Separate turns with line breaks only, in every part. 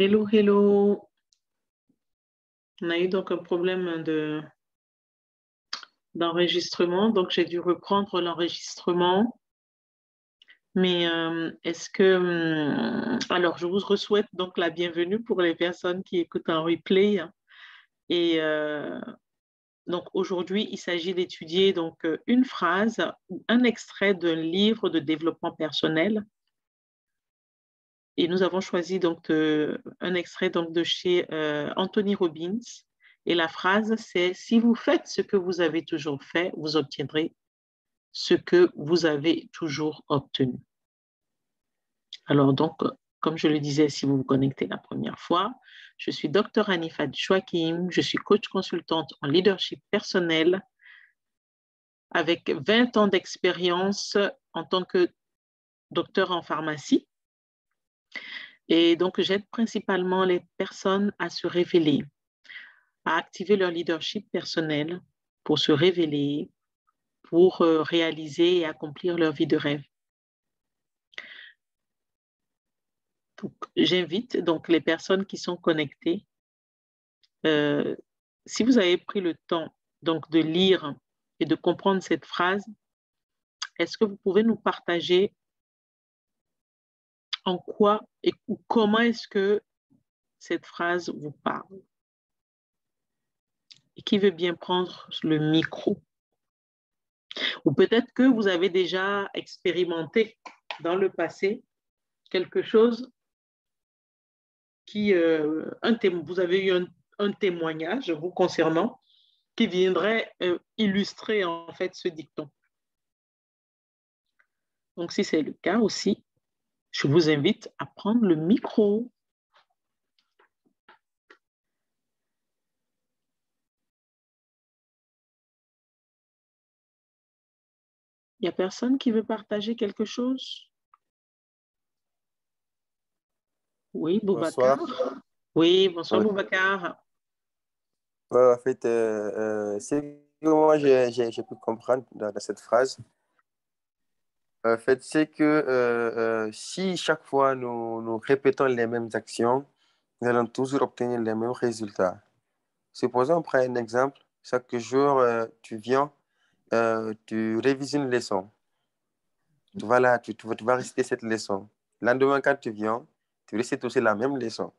Hello, hello. On a eu donc un problème d'enregistrement, donc j'ai dû reprendre l'enregistrement. Mais est-ce que... alors, je vous souhaite donc la bienvenue pour les personnes qui écoutent en replay. Et donc aujourd'hui, il s'agit d'étudier donc une phrase ou un extrait d'un livre de développement personnel. Et nous avons choisi donc un extrait donc de chez Anthony Robbins. Et la phrase, c'est: si vous faites ce que vous avez toujours fait, vous obtiendrez ce que vous avez toujours obtenu. Alors donc, comme je le disais, si vous vous connectez la première fois, je suis Dr Hanifa Chouakim, je suis coach consultante en leadership personnel avec 20 ans d'expérience en tant que docteur en pharmacie. Et donc, j'aide principalement les personnes à se révéler, à activer leur leadership personnel pour se révéler, pour réaliser et accomplir leur vie de rêve. Donc, j'invite donc les personnes qui sont connectées, si vous avez pris le temps donc de lire et de comprendre cette phrase, est-ce que vous pouvez nous partager en quoi et comment est-ce que cette phrase vous parle? Et qui veut bien prendre le micro? Ou peut-être que vous avez déjà expérimenté dans le passé quelque chose qui, vous avez eu un témoignage vous concernant qui viendrait illustrer en fait ce dicton. Donc, si c'est le cas aussi, je vous invite à prendre le micro. Il n'y a personne qui veut partager quelque chose? Oui, Boubacar.
Bonsoir.
Oui, bonsoir
Ouais.
Boubacar.
Ouais, en fait, c'est que moi j'ai pu comprendre dans cette phrase. En fait, c'est que si chaque fois nous répétons les mêmes actions, nous allons toujours obtenir les mêmes résultats. Supposons, on prend un exemple. Chaque jour, tu viens, tu révises une leçon. Voilà, tu vas réciter cette leçon. Le lendemain, quand tu viens, tu récites aussi la même leçon.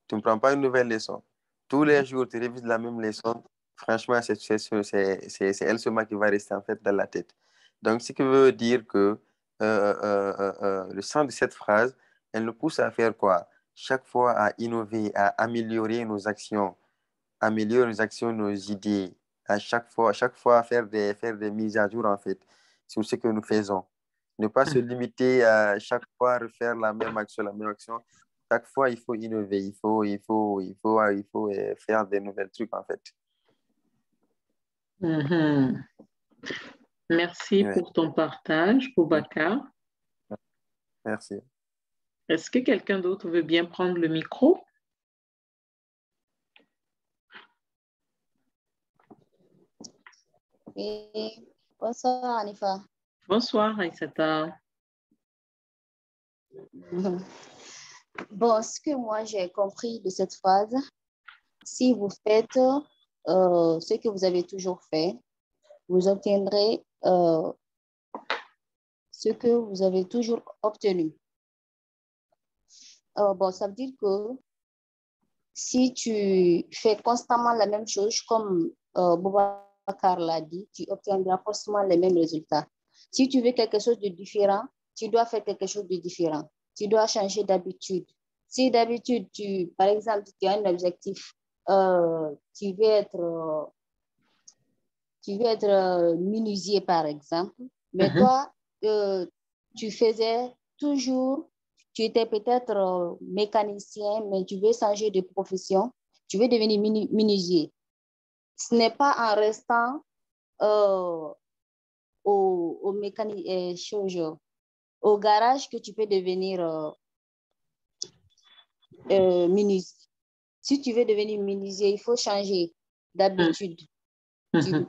Tu ne prends pas une nouvelle leçon. Tous les jours, tu révises la même leçon. Franchement, c'est elle seulement qui va rester en fait dans la tête. Donc, ce qui veut dire que le sens de cette phrase, elle nous pousse à faire quoi? Chaque fois à innover, à améliorer nos actions, nos idées. À chaque fois faire des mises à jour en fait sur ce que nous faisons. Ne pas se limiter à chaque fois refaire la même action, la même action. Chaque fois, il faut innover, il faut faire des nouvelles trucs, en fait.
Mhm. Merci
Ouais.
pour ton partage, Boubacar.
Merci.
Est-ce que quelqu'un d'autre veut bien prendre le micro?
Oui, bonsoir Anifa.
Bonsoir, Aïssata.
Bon, ce que moi j'ai compris de cette phrase, si vous faites ce que vous avez toujours fait, vous obtiendrez ce que vous avez toujours obtenu. Bon, ça veut dire que si tu fais constamment la même chose, comme Boubacar l'a dit, tu obtiendras forcément les mêmes résultats. Si tu veux quelque chose de différent, tu dois faire quelque chose de différent. Tu dois changer d'habitude. Si d'habitude, par exemple, tu as un objectif, tu veux être menuisier, par exemple, mais toi, tu faisais toujours, tu étais peut-être mécanicien, mais tu veux changer de profession, tu veux devenir menuisier. Ce n'est pas en restant au garage que tu peux devenir menuisier. Si tu veux devenir menuisier, il faut changer d'habitude.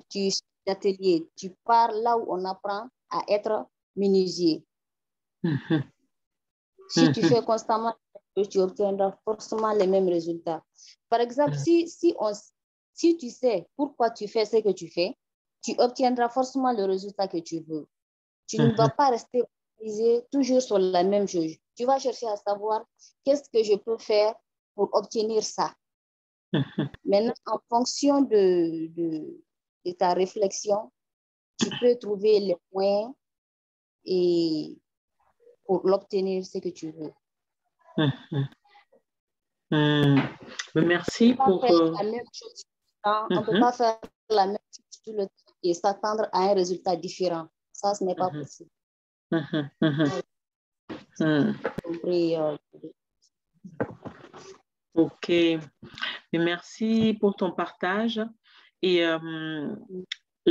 Tu atelier, tu pars là où on apprend à être menuisier. Si tu fais constamment, tu obtiendras forcément les mêmes résultats. Par exemple, si tu sais pourquoi tu fais ce que tu fais, tu obtiendras forcément le résultat que tu veux. Tu ne vas pas rester toujours sur la même chose. Tu vas chercher à savoir qu'est-ce que je peux faire pour obtenir ça. Maintenant, en fonction de ta réflexion, tu peux trouver les moyens et pour l'obtenir ce que tu veux.
Merci pour...
La même chose. On ne peut pas faire la même chose tout le temps et s'attendre à un résultat différent. Ça, ce n'est pas possible.
Ok. Merci pour ton partage. Et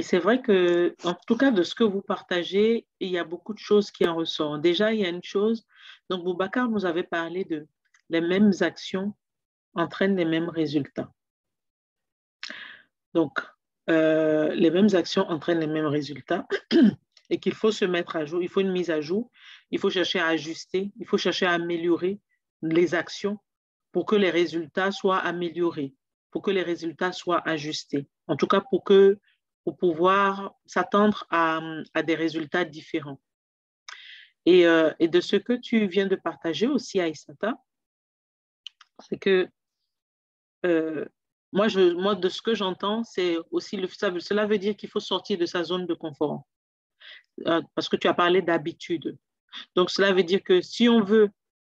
c'est vrai que, en tout cas, de ce que vous partagez, il y a beaucoup de choses qui en ressortent. Déjà, il y a une chose, donc Boubacar nous avait parlé de les mêmes actions entraînent les mêmes résultats. Donc, les mêmes actions entraînent les mêmes résultats et qu'il faut se mettre à jour, il faut une mise à jour, il faut chercher à ajuster, il faut chercher à améliorer les actions pour que les résultats soient améliorés, pour que les résultats soient ajustés. En tout cas, pour pouvoir s'attendre à des résultats différents. Et de ce que tu viens de partager aussi, Aïssata, c'est que moi, de ce que j'entends, c'est aussi cela veut dire qu'il faut sortir de sa zone de confort. Parce que tu as parlé d'habitude. Donc, cela veut dire que si on veut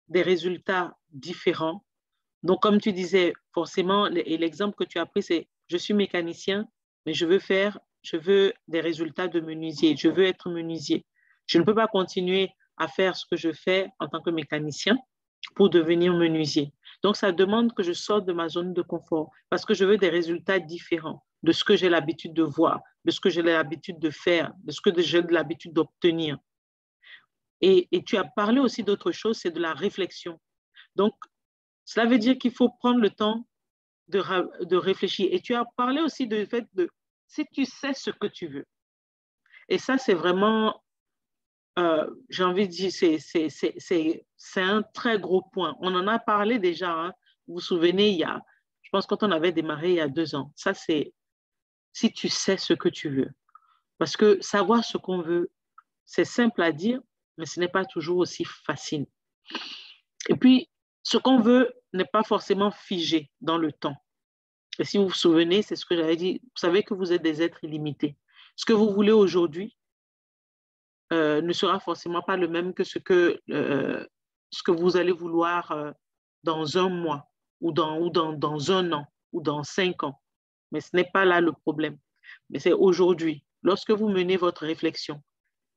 des résultats différents, donc comme tu disais, forcément, et l'exemple que tu as pris, c'est je suis mécanicien, mais je veux des résultats de menuisier, je veux être menuisier. Je ne peux pas continuer à faire ce que je fais en tant que mécanicien pour devenir menuisier. Donc, ça demande que je sorte de ma zone de confort parce que je veux des résultats différents de ce que j'ai l'habitude de voir, de ce que j'ai l'habitude de faire, de ce que j'ai l'habitude d'obtenir. Et tu as parlé aussi d'autre chose, c'est de la réflexion. Donc, cela veut dire qu'il faut prendre le temps de réfléchir. Et tu as parlé aussi du fait de si tu sais ce que tu veux. Et ça, c'est vraiment, j'ai envie de dire, c'est un très gros point. On en a parlé déjà, hein. Vous vous souvenez, je pense quand on avait démarré il y a 2 ans. Ça, c'est si tu sais ce que tu veux. Parce que savoir ce qu'on veut, c'est simple à dire, mais ce n'est pas toujours aussi facile. Et puis, ce qu'on veut n'est pas forcément figé dans le temps. Et si vous vous souvenez, c'est ce que j'avais dit, vous savez que vous êtes des êtres illimités. Ce que vous voulez aujourd'hui ne sera forcément pas le même que ce que vous allez vouloir dans 1 mois ou dans 1 an ou dans 5 ans. Mais ce n'est pas là le problème. Mais c'est aujourd'hui. Lorsque vous menez votre réflexion,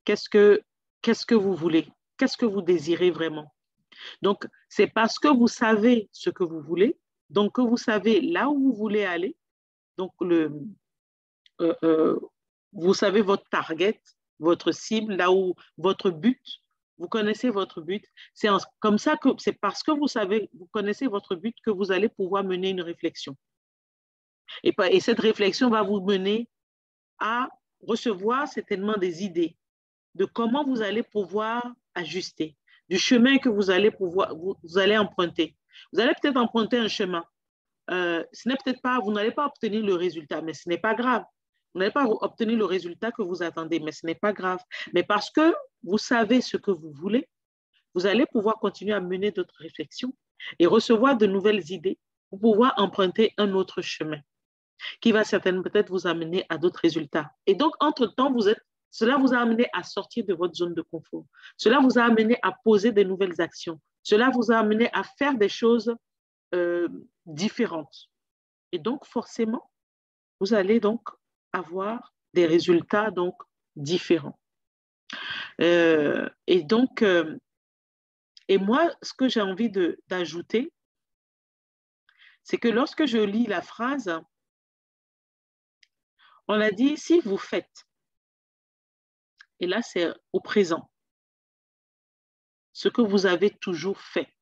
qu'est-ce que vous voulez? Qu'est-ce que vous désirez vraiment? Donc, c'est parce que vous savez ce que vous voulez, donc que vous savez là où vous voulez aller, donc vous savez votre target, votre cible, là où votre but, vous connaissez votre but. Comme ça que c'est parce que vous connaissez votre but que vous allez pouvoir mener une réflexion. Et cette réflexion va vous mener à recevoir certainement des idées de comment vous allez pouvoir ajuster, du chemin que vous allez emprunter. Vous allez peut-être emprunter un chemin. Vous n'allez pas obtenir le résultat, mais ce n'est pas grave. Vous n'allez pas obtenir le résultat que vous attendez, mais ce n'est pas grave. Mais parce que vous savez ce que vous voulez, vous allez pouvoir continuer à mener d'autres réflexions et recevoir de nouvelles idées pour pouvoir emprunter un autre chemin qui va certainement peut-être vous amener à d'autres résultats. Et donc, entre-temps, cela vous a amené à sortir de votre zone de confort. Cela vous a amené à poser de nouvelles actions. Cela vous a amené à faire des choses différentes. Et donc, forcément, vous allez donc avoir des résultats donc différents. Et donc, et moi, ce que j'ai envie d'ajouter, c'est que lorsque je lis la phrase, on a dit, si vous faites, et là c'est au présent, ce que vous avez toujours fait.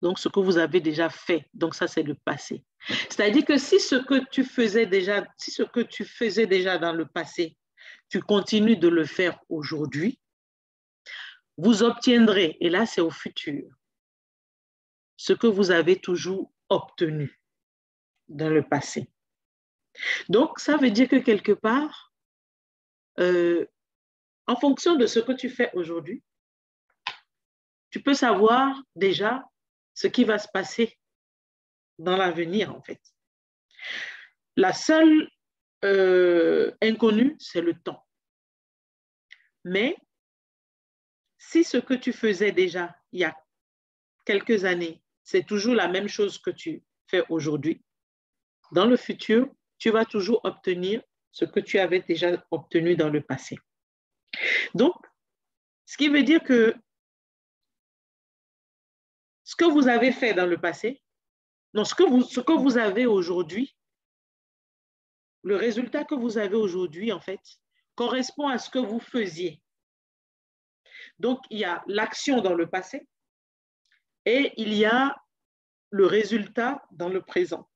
Donc, ce que vous avez déjà fait, donc ça c'est le passé. C'est-à-dire que si ce que tu faisais déjà dans le passé, tu continues de le faire aujourd'hui, vous obtiendrez, et là c'est au futur, ce que vous avez toujours obtenu dans le passé. Donc, ça veut dire que quelque part, en fonction de ce que tu fais aujourd'hui, tu peux savoir déjà ce qui va se passer dans l'avenir, en fait. La seule inconnue, c'est le temps. Mais si ce que tu faisais déjà il y a quelques années, c'est toujours la même chose que tu fais aujourd'hui, dans le futur, tu vas toujours obtenir ce que tu avais déjà obtenu dans le passé. Donc, ce qui veut dire que ce que vous avez fait dans le passé, non, ce que vous avez aujourd'hui, le résultat que vous avez aujourd'hui, en fait, correspond à ce que vous faisiez. Donc, il y a l'action dans le passé et il y a le résultat dans le présent.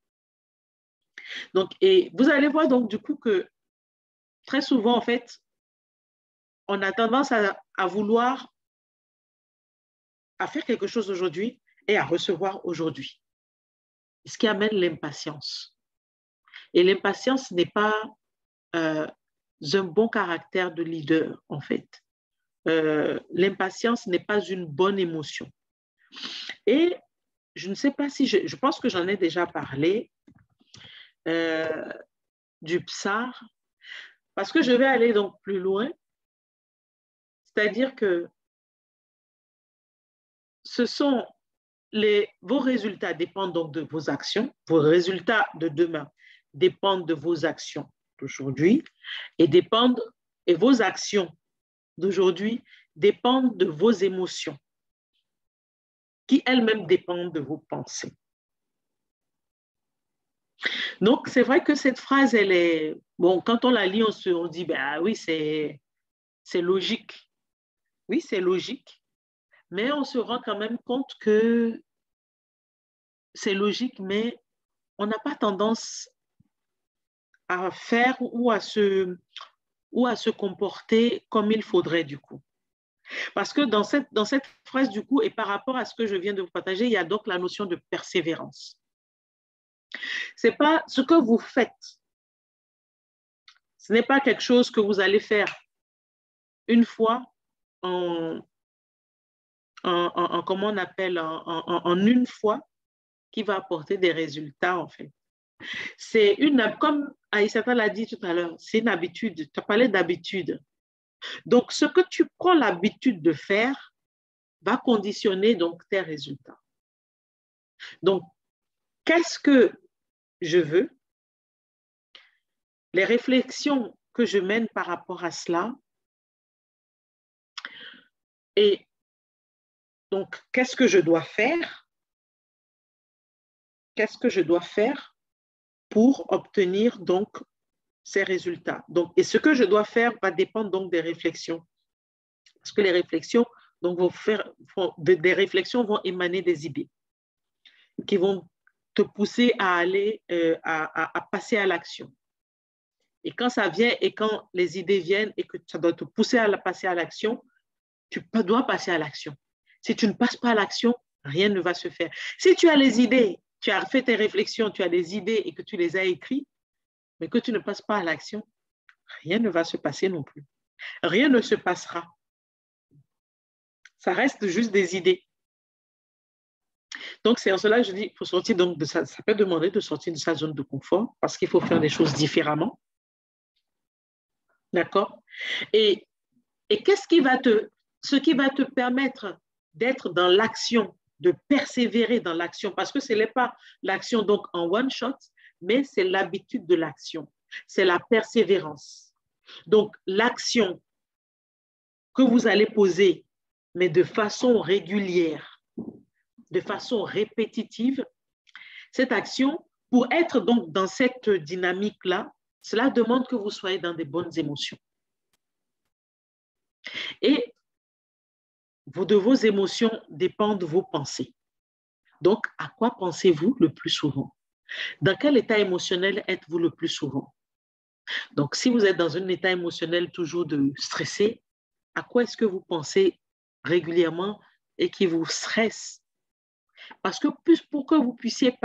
Donc, et vous allez voir donc du coup que très souvent, en fait, on a tendance à vouloir à faire quelque chose aujourd'hui et à recevoir aujourd'hui. Ce qui amène l'impatience. Et l'impatience n'est pas un bon caractère de leader, en fait. L'impatience n'est pas une bonne émotion. Et je ne sais pas si je pense que j'en ai déjà parlé du psar, parce que je vais aller donc plus loin, c'est-à-dire que vos résultats dépendent donc de vos actions, vos résultats de demain dépendent de vos actions d'aujourd'hui et vos actions d'aujourd'hui dépendent de vos émotions qui elles-mêmes dépendent de vos pensées. Donc, c'est vrai que cette phrase, elle est... Bon, quand on la lit, on dit, ben oui, c'est logique. Oui, c'est logique. Mais on se rend quand même compte que c'est logique, mais on n'a pas tendance à faire ou à se comporter comme il faudrait du coup. Parce que dans cette phrase du coup, et par rapport à ce que je viens de vous partager, il y a donc la notion de persévérance. C'est pas ce que vous faites. Ce n'est pas quelque chose que vous allez faire une fois comment on appelle, en une fois qui va apporter des résultats en fait. C'est comme Aïssata l'a dit tout à l'heure, c'est une habitude. Tu as parlé d'habitude. Donc, ce que tu prends l'habitude de faire va conditionner donc tes résultats. Donc, qu'est-ce que je veux? Les réflexions que je mène par rapport à cela. Et donc, qu'est-ce que je dois faire? Qu'est-ce que je dois faire pour obtenir donc ces résultats? Donc, et ce que je dois faire va dépendre donc des réflexions. Parce que les réflexions donc, des réflexions vont émaner des idées qui vont te pousser à aller, à passer à l'action. Et quand ça vient et quand les idées viennent et que ça doit te pousser à passer à l'action, tu dois passer à l'action. Si tu ne passes pas à l'action, rien ne va se faire. Si tu as les idées, tu as fait tes réflexions, tu as des idées et que tu les as écrites, mais que tu ne passes pas à l'action, rien ne va se passer non plus. Rien ne se passera. Ça reste juste des idées. Donc, c'est en cela que je dis qu'il faut sortir donc de ça. Ça peut demander de sortir de sa zone de confort parce qu'il faut faire des choses différemment. D'accord? Et ce qui va te permettre d'être dans l'action, de persévérer dans l'action, parce que ce n'est pas l'action donc en one shot, mais c'est l'habitude de l'action. C'est la persévérance. Donc, l'action que vous allez poser, mais de façon régulière, de façon répétitive, cette action, pour être donc dans cette dynamique-là, cela demande que vous soyez dans des bonnes émotions. Et de vos émotions dépendent vos pensées. Donc, à quoi pensez-vous le plus souvent? Dans quel état émotionnel êtes-vous le plus souvent? Donc, si vous êtes dans un état émotionnel toujours de stressé, à quoi est-ce que vous pensez régulièrement et qui vous stressent. Parce que pour que vous puissiez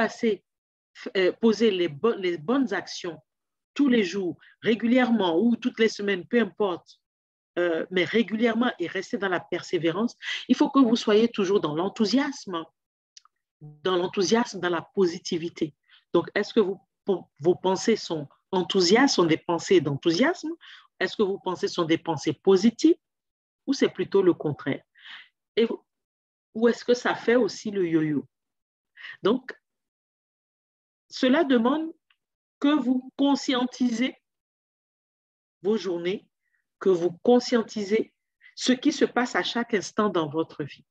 poser les bonnes actions tous les jours, régulièrement ou toutes les semaines, peu importe, mais régulièrement et rester dans la persévérance, il faut que vous soyez toujours dans l'enthousiasme, dans la positivité. Donc, est-ce que vos pensées sont enthousiastes, sont des pensées d'enthousiasme? Est-ce que vos pensées sont des pensées positives ou c'est plutôt le contraire? Ou est-ce que ça fait aussi le yo-yo? Donc, cela demande que vous conscientisez vos journées, que vous conscientisez ce qui se passe à chaque instant dans votre vie.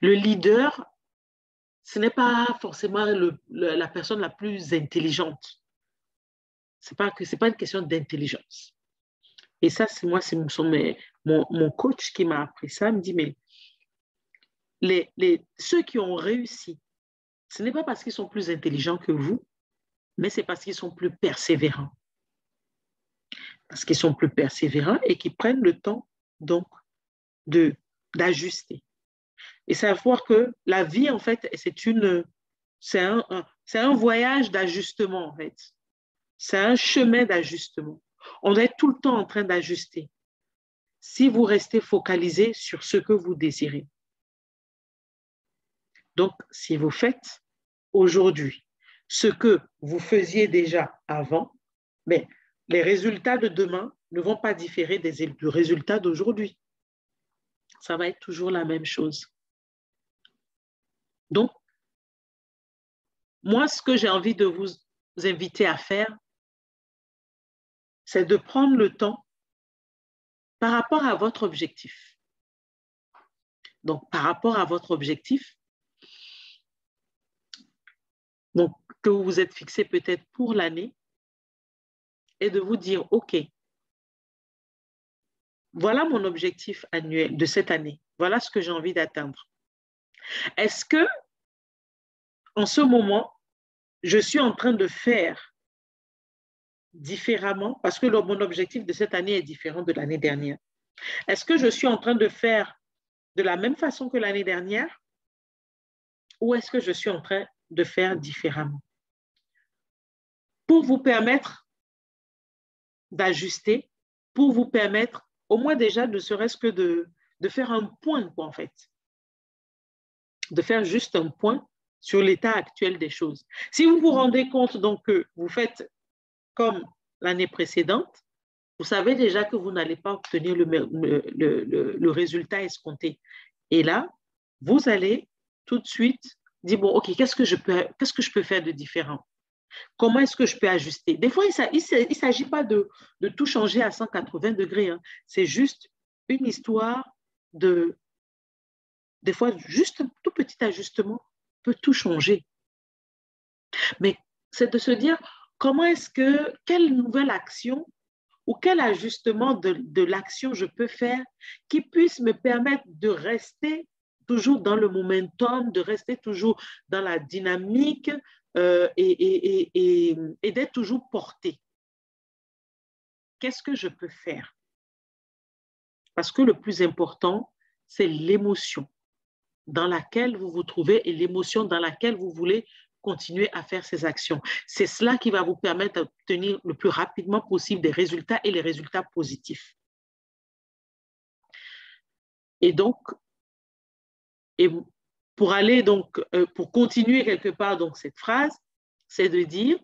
Le leader, ce n'est pas forcément la personne la plus intelligente. Ce n'est pas une question d'intelligence. Et ça, c'est mon coach qui m'a appris ça. Il me dit, mais ceux qui ont réussi, ce n'est pas parce qu'ils sont plus intelligents que vous, mais c'est parce qu'ils sont plus persévérants. Parce qu'ils sont plus persévérants et qu'ils prennent le temps, donc, d'ajuster. Et savoir que la vie, en fait, c'est un voyage d'ajustement, en fait. C'est un chemin d'ajustement. On est tout le temps en train d'ajuster. Si vous restez focalisé sur ce que vous désirez. Donc, si vous faites aujourd'hui ce que vous faisiez déjà avant, mais les résultats de demain ne vont pas différer du résultat d'aujourd'hui. Ça va être toujours la même chose. Donc, moi, ce que j'ai envie de vous inviter à faire, c'est de prendre le temps par rapport à votre objectif. Donc, par rapport à votre objectif, donc, que vous vous êtes fixé peut-être pour l'année, et de vous dire, OK, voilà mon objectif annuel de cette année. Voilà ce que j'ai envie d'atteindre. Est-ce que, en ce moment, je suis en train de faire différemment, parce que mon objectif de cette année est différent de l'année dernière. Est-ce que je suis en train de faire de la même façon que l'année dernière ou est-ce que je suis en train de faire différemment? Pour vous permettre d'ajuster, pour vous permettre au moins déjà ne serait-ce que de faire un point, quoi, en fait. De faire juste un point sur l'état actuel des choses. Si vous vous rendez compte donc que vous faites comme l'année précédente, vous savez déjà que vous n'allez pas obtenir le résultat escompté. Et là, vous allez tout de suite dire, bon, OK, qu'est-ce que je peux faire de différent? Comment est-ce que je peux ajuster? Des fois, il ne s'agit pas de tout changer à 180 degrés. Hein. C'est juste une histoire des fois, juste un tout petit ajustement peut tout changer. Mais c'est de se dire, quelle nouvelle action ou quel ajustement de l'action je peux faire qui puisse me permettre de rester toujours dans le momentum, de rester toujours dans la dynamique et d'être toujours porté. Qu'est-ce que je peux faire? Parce que le plus important, c'est l'émotion dans laquelle vous vous trouvez et l'émotion dans laquelle vous voulez continuer à faire ces actions. C'est cela qui va vous permettre d'obtenir le plus rapidement possible des résultats et les résultats positifs. Et donc, pour continuer quelque part donc cette phrase, c'est de dire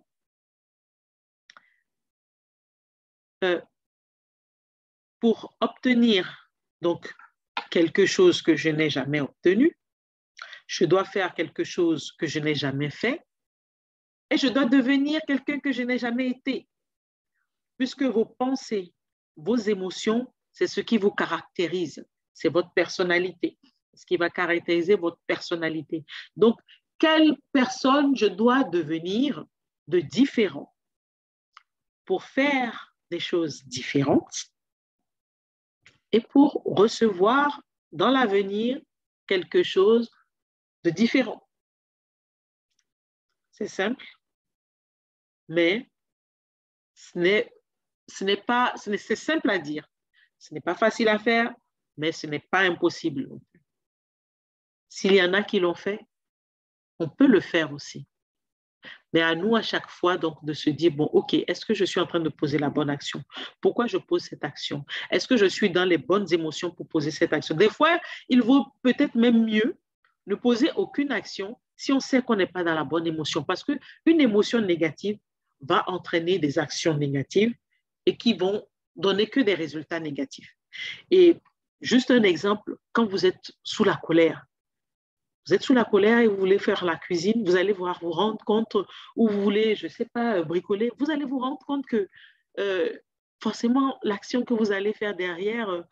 pour obtenir donc quelque chose que je n'ai jamais obtenu, je dois faire quelque chose que je n'ai jamais fait et je dois devenir quelqu'un que je n'ai jamais été. Puisque vos pensées, vos émotions, c'est ce qui vous caractérise, c'est votre personnalité, ce qui va caractériser votre personnalité. Donc, quelle personne je dois devenir de différent pour faire des choses différentes et pour recevoir dans l'avenir quelque chose de différent. C'est simple, mais c'est simple à dire. Ce n'est pas facile à faire, mais ce n'est pas impossible non plus. S'il y en a qui l'ont fait, on peut le faire aussi. Mais à nous, à chaque fois, donc, de se dire, bon, OK, est-ce que je suis en train de poser la bonne action? Pourquoi je pose cette action? Est-ce que je suis dans les bonnes émotions pour poser cette action? Des fois, il vaut peut-être même mieux ne poser aucune action si on sait qu'on n'est pas dans la bonne émotion. Parce qu'une émotion négative va entraîner des actions négatives et qui vont donner que des résultats négatifs. Et juste un exemple, quand vous êtes sous la colère, vous êtes sous la colère et vous voulez faire la cuisine, vous allez vous rendre compte, ou vous voulez, je ne sais pas, bricoler, vous allez vous rendre compte que forcément, l'action que vous allez faire derrière,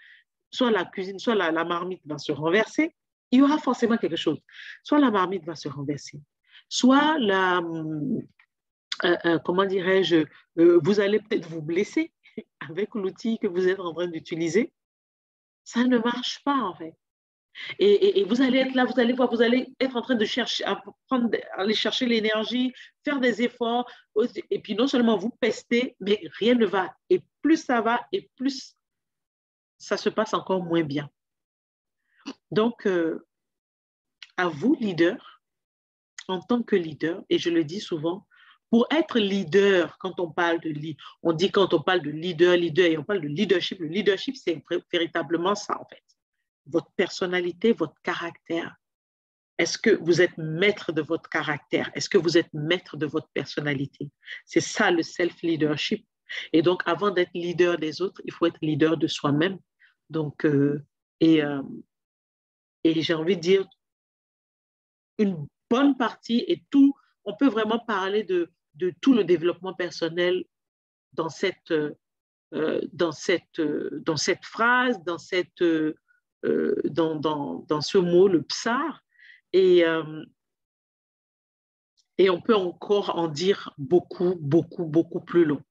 soit la cuisine, soit la marmite va se renverser, il y aura forcément quelque chose. Soit la marmite va se renverser, soit comment dirais-je, vous allez peut-être vous blesser avec l'outil que vous êtes en train d'utiliser. Ça ne marche pas, en fait. Et vous allez être là, vous allez voir, vous allez être en train de chercher, aller chercher l'énergie, faire des efforts. Et puis non seulement vous pestez, mais rien ne va. Et plus ça va, et plus ça se passe encore moins bien. Donc, à vous, leader, en tant que leader, et je le dis souvent, pour être leader, quand on parle de on dit quand on parle de leader, et on parle de leadership, le leadership, c'est véritablement ça, en fait. Votre personnalité, votre caractère. Est-ce que vous êtes maître de votre caractère? Est-ce que vous êtes maître de votre personnalité? C'est ça le self-leadership. Et donc, avant d'être leader des autres, il faut être leader de soi-même. Donc, et j'ai envie de dire, une bonne partie et tout, on peut vraiment parler de tout le développement personnel dans cette phrase, dans ce mot, le psar. Et on peut encore en dire beaucoup, beaucoup, beaucoup plus long.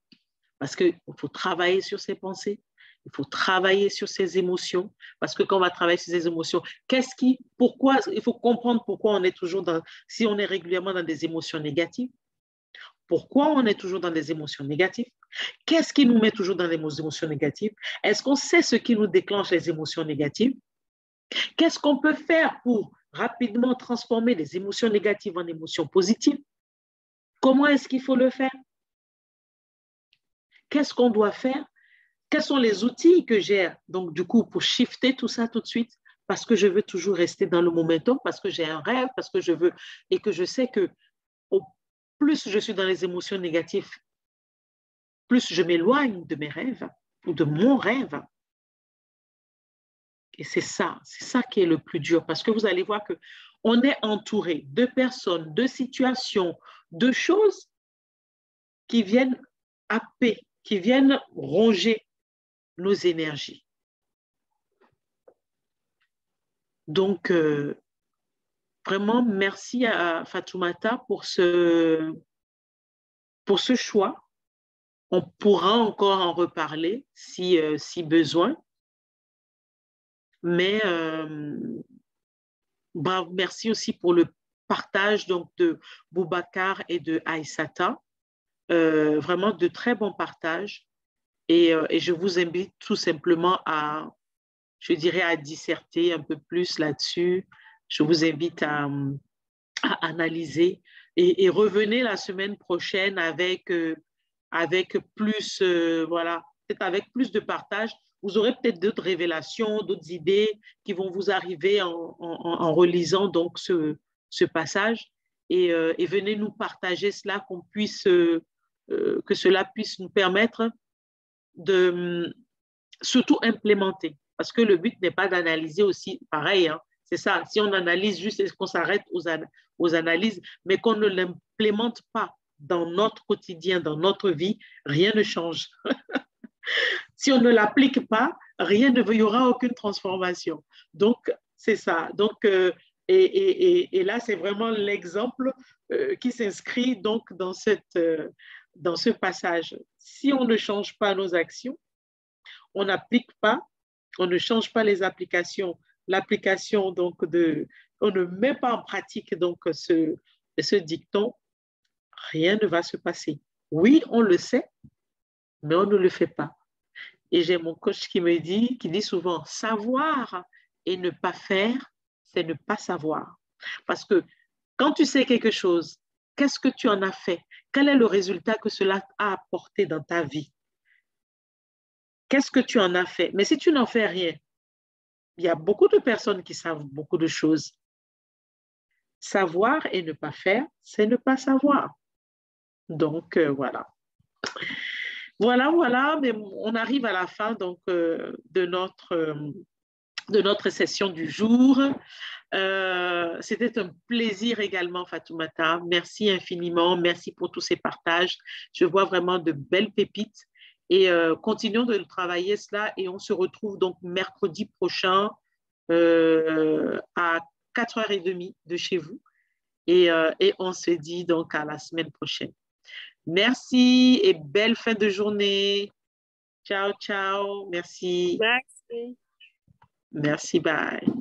Parce qu'il faut travailler sur ses pensées, il faut travailler sur ses émotions. Parce que quand on va travailler sur ses émotions, pourquoi, il faut comprendre pourquoi on est toujours si on est régulièrement dans des émotions négatives, pourquoi on est toujours dans des émotions négatives, qu'est-ce qui nous met toujours dans les émotions négatives, est-ce qu'on sait ce qui nous déclenche les émotions négatives, qu'est-ce qu'on peut faire pour rapidement transformer les émotions négatives en émotions positives, comment est-ce qu'il faut le faire, qu'est-ce qu'on doit faire, quels sont les outils que j'ai donc du coup pour shifter tout ça tout de suite, parce que je veux toujours rester dans le momentum, parce que j'ai un rêve, parce que je veux et que je sais que au plus je suis dans les émotions négatives, plus je m'éloigne de mes rêves ou de mon rêve. Et c'est ça qui est le plus dur, parce que vous allez voir qu'on est entouré de personnes, de situations, de choses qui viennent happer, qui viennent ronger nos énergies. Donc, vraiment, merci à Fatoumata pour ce choix. On pourra encore en reparler si besoin. Mais merci aussi pour le partage donc, de Boubacar et de Aïssata. Vraiment de très bons partages. Et je vous invite tout simplement je dirais, à disserter un peu plus là-dessus. Je vous invite à analyser et revenez la semaine prochaine avec plus, voilà, peut-être avec plus de partage. Vous aurez peut-être d'autres révélations, d'autres idées qui vont vous arriver en relisant donc ce passage. Et venez nous partager cela, que cela puisse nous permettre de surtout implémenter. Parce que le but n'est pas d'analyser aussi pareil. Hein, c'est ça. Si on analyse juste et qu'on s'arrête aux analyses, mais qu'on ne l'implémente pas dans notre quotidien, dans notre vie, rien ne change. Si on ne l'applique pas, il n'y aura aucune transformation. Donc, c'est ça. Donc, et là, c'est vraiment l'exemple qui s'inscrit donc dans ce passage. Si on ne change pas nos actions, on n'applique pas, on ne change pas les applications, l'application donc on ne met pas en pratique donc ce dicton, rien ne va se passer. Oui, on le sait, mais on ne le fait pas. Et j'ai mon coach qui dit souvent, savoir et ne pas faire, c'est ne pas savoir. Parce que quand tu sais quelque chose, qu'est-ce que tu en as fait? Quel est le résultat que cela a apporté dans ta vie? Qu'est-ce que tu en as fait? Mais si tu n'en fais rien, il y a beaucoup de personnes qui savent beaucoup de choses. Savoir et ne pas faire, c'est ne pas savoir. Donc, voilà. Voilà, mais on arrive à la fin donc, de notre session du jour. C'était un plaisir également, Fatoumata. Merci infiniment. Merci pour tous ces partages. Je vois vraiment de belles pépites. Et continuons de travailler cela. Et on se retrouve donc mercredi prochain à 4h30 de chez vous. Et on se dit donc à la semaine prochaine. Merci et belle fin de journée. Ciao, ciao. Merci.
Merci.
Merci, bye.